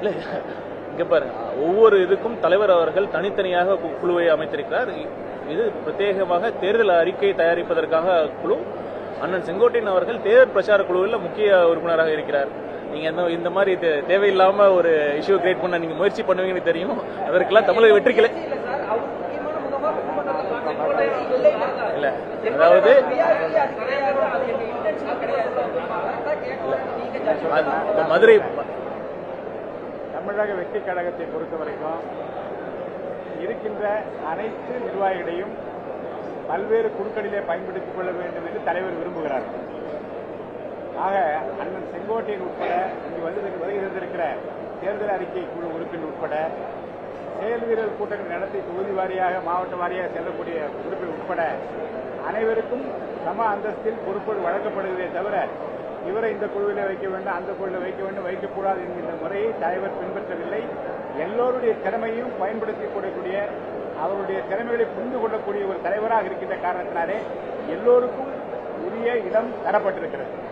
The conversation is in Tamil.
இல்லை, இங்க பாருங்க, ஒவ்வொரு இதுக்கும் தலைவர் அவர்கள் தனித்தனியாக குழுவை அமைத்திருக்கிறார். இது பிரத்யேகமாக தேர்தல் அறிக்கை தயாரிப்பதற்காக குழு. அண்ணன் செங்கோட்டையன் அவர்கள் தேர்தல் பிரச்சார குழுவில் முக்கிய உறுப்பினராக இருக்கிறார். நீங்க இந்த மாதிரி தேவையில்லாம ஒரு இஷ்யூ கிரியேட் பண்ண நீங்க முயற்சி பண்ணுவீங்கன்னு தெரியும். அதற்கெல்லாம் தமிழக வெற்றிக்கலை இல்ல, அதாவது மதுரை தமிழக வெற்றி கழகத்தை பொறுத்த வரைக்கும் இருக்கின்ற அனைத்து நிர்வாகிகளையும் பல்வேறு குழுக்களிலே பயன்படுத்திக் கொள்ள வேண்டும் என்று தலைவர் விரும்புகிறார். ஆக அண்ணன் செங்கோட்டையன் உட்பட இங்கு வருகை தந்திருக்கிற தேர்தல் அறிக்கை குழு உறுப்பினர் உட்பட செயல் வீரர் கூட்டங்கள் நடத்தி தொகுதி வாரியாக மாவட்ட வாரியாக செல்லக்கூடிய உறுப்பினர் உட்பட அனைவருக்கும் சம அந்தஸ்தில் பொறுப்புகள் வழங்கப்படுவதே தவிர இவரை இந்த குழுவில் வைக்க வேண்டும், அந்த குழுவில் வைக்க வேண்டும், வைக்கக்கூடாது என்கின்ற முறையை தலைவர் பின்பற்றவில்லை. எல்லோருடைய திறமையும் பயன்படுத்திக் கொள்ளக்கூடிய, அவருடைய திறமைகளை புரிந்து கொள்ளக்கூடிய ஒரு தலைவராக இருக்கின்ற காரணத்தினாலே எல்லோருக்கும் உரிய இடம் தரப்பட்டிருக்கிறது.